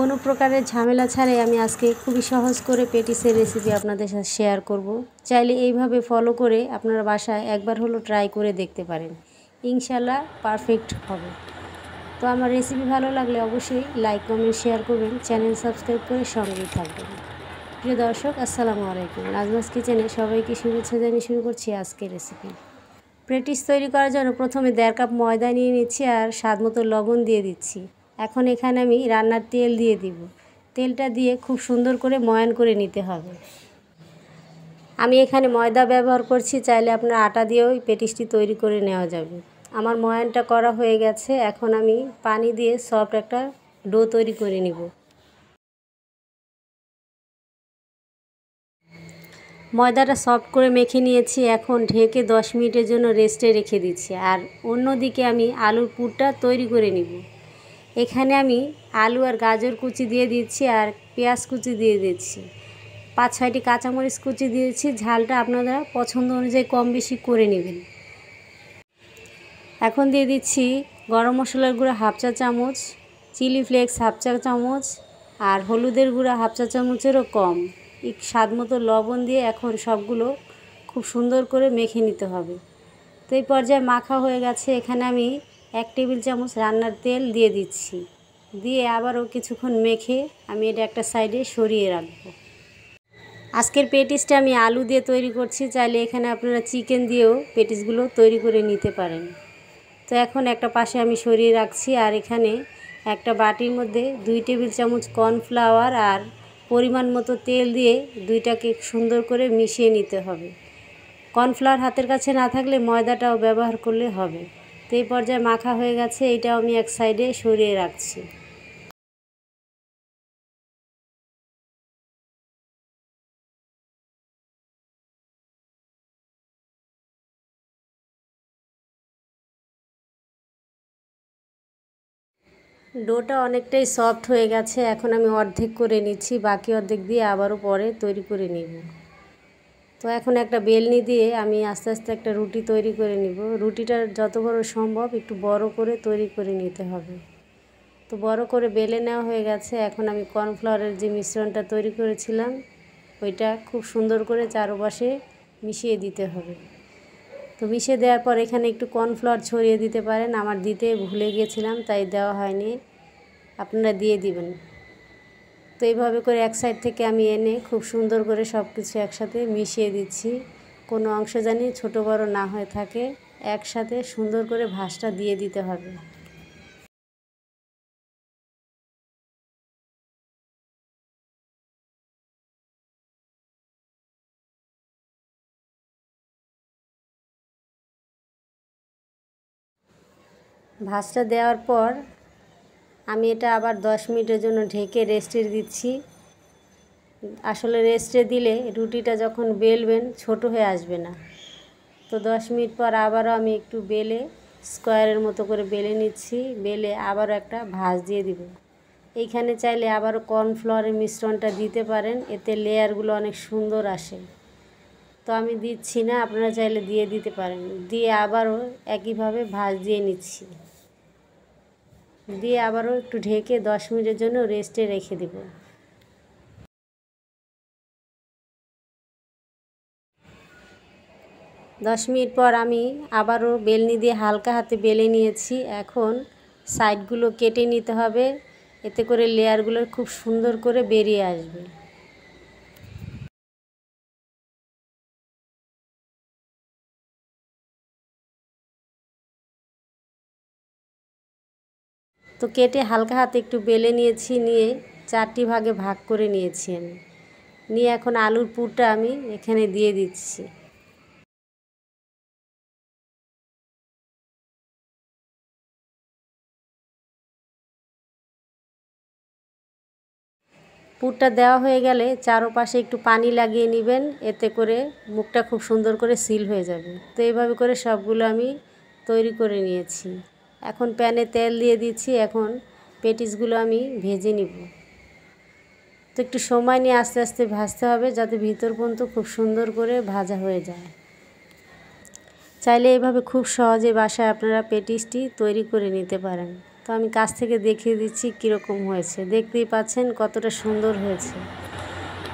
কোনো প্রকারের ঝামেলা ছাড়াই আমি আজকে খুবই সহজ করে পেটিসের রেসিপি আপনাদের সাথে শেয়ার করব। চাইলে এইভাবে ফলো করে আপনারা বাসায় একবার হলো ট্রাই করে দেখতে পারেন, ইনশাল্লাহ পারফেক্ট হবে। তো আমার রেসিপি ভালো লাগলে অবশ্যই লাইক কমেন্ট শেয়ার করবেন, চ্যানেল সাবস্ক্রাইব করে সঙ্গেই থাকবেন। প্রিয় দর্শক, আসসালামু আলাইকুম। নাজমাস কিচেনে সবাইকে শুভেচ্ছা জানিয়ে শুরু করছি আজকের রেসিপি। পেটিস তৈরি করার জন্য প্রথমে 1.5 কাপ ময়দা নিয়ে নিচ্ছি আর স্বাদ মতো লবণ দিয়ে দিচ্ছি। এখন এখানে আমি রান্নার তেল দিয়ে দিব। তেলটা দিয়ে খুব সুন্দর করে ময়ান করে নিতে হবে। আমি এখানে ময়দা ব্যবহার করছি, চাইলে আপনার আটা দিয়েও পেটিসটি তৈরি করে নেওয়া যাবে। আমার ময়ানটা করা হয়ে গেছে। এখন আমি পানি দিয়ে সফট একটা ডো তৈরি করে নিব। ময়দাটা সফট করে মেখে নিয়েছি। এখন ঢেকে 10 মিনিটের জন্য রেস্টে রেখে দিচ্ছি। আর অন্যদিকে আমি আলুর পুরটা তৈরি করে নিব। এখানে আমি আলু আর গাজর কুচি দিয়ে দিচ্ছি আর পেঁয়াজ কুচি দিয়ে দিচ্ছি। 5-6টি কাঁচামরিচ কুচি দিয়েছি। ঝালটা আপনারা পছন্দ অনুযায়ী কম বেশি করে নেবেন। এখন দিয়ে দিচ্ছি গরম মশলার গুঁড়া 1/2 চা চামচ, চিলি ফ্লেক্স 1/2 চা চামচ আর হলুদের গুঁড়া 1/2 চা চামচেরও কম। স্বাদ মতো লবণ দিয়ে এখন সবগুলো খুব সুন্দর করে মেখে নিতে হবে। তো এই পর্যায়ে মাখা হয়ে গেছে। এখানে আমি 1 টেবিল চামচ রান্নার তেল দিয়ে দিচ্ছি। দিয়ে আবারও কিছুক্ষণ মেখে আমি এটা একটা সাইডে সরিয়ে রাখব। আজকের পেটিসটা আমি আলু দিয়ে তৈরি করছি, চাইলে এখানে আপনারা চিকেন দিয়েও পেটিসগুলো তৈরি করে নিতে পারেন। তো এখন একটা পাশে আমি সরিয়ে রাখছি। আর এখানে একটা বাটির মধ্যে 2 টেবিল চামচ কর্নফ্লাওয়ার আর পরিমাণ মতো তেল দিয়ে দুইটাকে সুন্দর করে মিশিয়ে নিতে হবে। কর্নফ্লাওয়ার হাতের কাছে না থাকলে ময়দাটাও ব্যবহার করলে হবে। তো এই পর্যায়ে মাখা হয়ে গেছে, এটাও আমি এক সাইডে সরিয়ে রাখছি। ডোটা অনেকটাই সফট হয়ে গেছে। এখন আমি অর্ধেক করে নিচ্ছি, বাকি অর্ধেক দিয়ে আবারও পরে তৈরি করে নিব। তো এখন একটা বেলনি দিয়ে আমি আস্তে আস্তে একটা রুটি তৈরি করে নিব। রুটিটা যত বড় সম্ভব একটু বড় করে তৈরি করে নিতে হবে। তো বড় করে বেলে নেওয়া হয়ে গেছে। এখন আমি কর্নফ্লাওয়ারের যে মিশ্রণটা তৈরি করেছিলাম ওইটা খুব সুন্দর করে চারপাশে মিশিয়ে দিতে হবে। তো মিশিয়ে দেওয়ার পর এখানে একটু কর্নফ্লাওয়ার ছড়িয়ে দিতে পারেন। আমার দিতে ভুলে গিয়েছিলাম, তাই দেওয়া হয়নি, আপনারা দিয়ে দিবেন। তো এইভাবে করে এক সাইড থেকে আমি এনে খুব সুন্দর করে সব কিছু একসাথে মিশিয়ে দিচ্ছি। কোনো অংশ জানি ছোট বড় না হয়ে থাকে, একসাথে সুন্দর করে ভাঁজটা দিয়ে দিতে হবে। ভাঁজটা দেওয়ার পর আমি এটা আবার 10 মিনিটের জন্য ঢেকে রেস্টে দিচ্ছি। আসলে রেস্টে দিলে রুটিটা যখন বেলবেন ছোট হয়ে আসবে না। তো 10 মিনিট পর আবারও আমি একটু বেলে স্কোয়ারের মতো করে বেলে নিচ্ছি। বেলে আবারও একটা ভাঁজ দিয়ে দিব। এইখানে চাইলে আবারও কর্নফ্লাওয়ারের মিশ্রণটা দিতে পারেন, এতে লেয়ারগুলো অনেক সুন্দর আসে। তো আমি দিচ্ছি না, আপনারা চাইলে দিয়ে দিতে পারেন। দিয়ে আবারও একইভাবে ভাঁজ দিয়ে নিচ্ছি। দিয়ে আবারও একটু ঢেকে 10 মিনিটের জন্য রেস্টে রেখে দেব। 10 মিনিট পর আমি আবারও বেলনি দিয়ে হালকা হাতে বেলে নিয়েছি। এখন সাইডগুলো কেটে নিতে হবে, এতে করে লেয়ারগুলো খুব সুন্দর করে বেরিয়ে আসবে। তো কেটে হালকা হাতে একটু বেলে নিয়েছি, নিয়ে 4টি ভাগে ভাগ করে নিয়েছি আমি। নিয়ে এখন আলুর পুরটা আমি এখানে দিয়ে দিচ্ছি। পুরটা দেওয়া হয়ে গেলে চারপাশে একটু পানি লাগিয়ে নেবেন, এতে করে মুখটা খুব সুন্দর করে সিল হয়ে যাবে। তো এইভাবে করে সবগুলো আমি তৈরি করে নিয়েছি। এখন প্যানে তেল দিয়ে দিচ্ছি। এখন পেটিসগুলো আমি ভেজে নিব। তো একটু সময় নিয়ে আস্তে আস্তে ভাজতে হবে, যাতে ভিতর পর্যন্ত খুব সুন্দর করে ভাজা হয়ে যায়। চাইলে এইভাবে খুব সহজে বাসায় আপনারা পেটিসটি তৈরি করে নিতে পারেন। তো আমি কাছ থেকে দেখিয়ে দিচ্ছি কীরকম হয়েছে। দেখতেই পাচ্ছেন কতটা সুন্দর হয়েছে।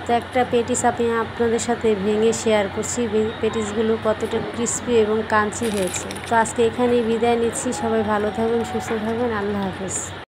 তো একটা পেটিস আমি আপনাদের সাথে ভেঙে শেয়ার করছি, পেটিসগুলো কতটা ক্রিস্পি এবং ক্রাঞ্চি হয়েছে। তো আজকে এখানেই বিদায় নিচ্ছি। সবাই ভালো থাকবেন, সুস্থ থাকবেন। আল্লাহ হাফেজ।